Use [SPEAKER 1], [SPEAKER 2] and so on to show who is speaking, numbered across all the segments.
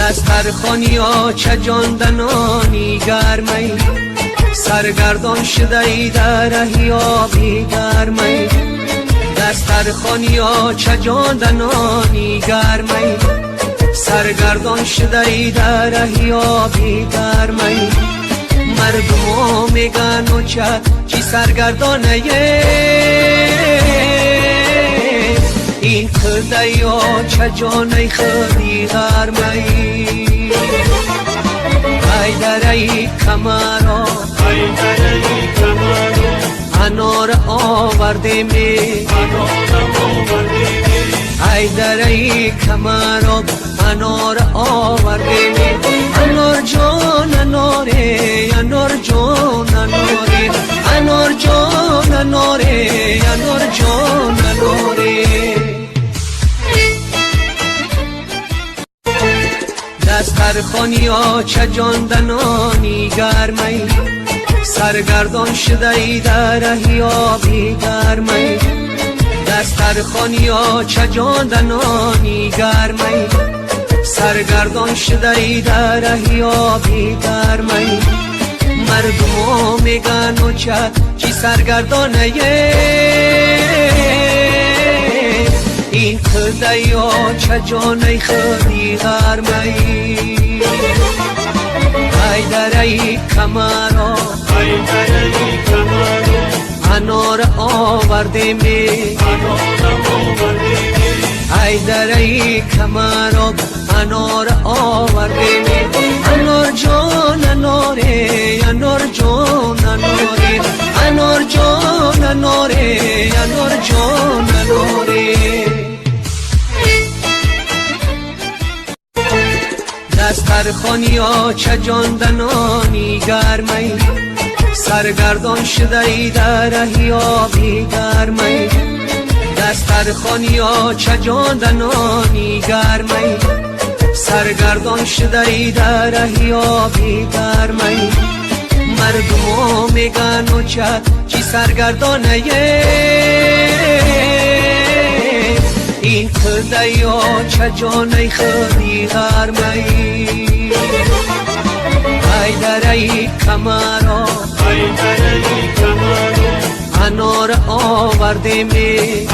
[SPEAKER 1] دسترخوانیا چه جاندنانی گرمی سرگردان شده ای در رهی آبی گرمی دسترخوانیا چه جاندنانی گرمی سرگردان شده ای در رهی آبی گرمی مردمو میگن و چی سرگردانه این کرده یا چه جانه خودی گرمی ای در ای کمرا انار آورده می ای در ای کمرا انار آورده می انار جان اناره انار جان اناره انار جان اناره انار جان اناره دسترخوانیا چه جاندنانی گرمی سرگردان شده ای در رهی آبی گرمی دسترخوانیا چه جاندنانی گرمی سرگردان شده ای در رهی آبی گرمی مردمو میگن و چی سرگردانه این کرده یا چه جانه خودی گرمی ای در ای کمرا انار آورده می ای در ای کمرا انار آورده می انار جان اناره انار جان اناره انار جان اناره انار جان اناره دسترخوانیا چه جاندنانی گرمی سرگردان شده ای در رهی آبی گرمی دسترخوانیا چه جاندنانی گرمی سرگردان شده ای در رهی آبی گرمی مردمو میگن و چی سرگردانه این کرده یا چه جانه خودی گرمی ای در ای کمرا انار آورده می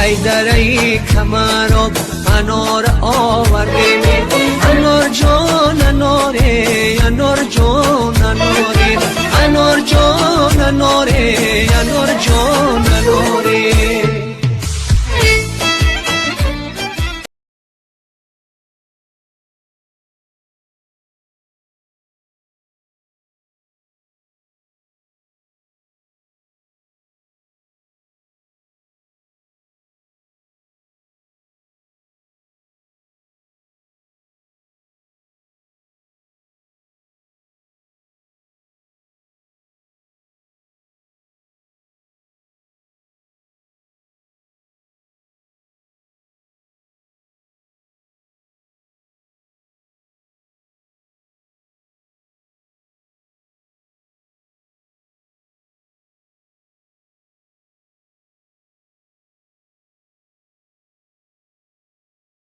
[SPEAKER 1] ای در ای کمرا انار آورده می انار جان اناره انار جان اناره انار جان اناره انار جان اناره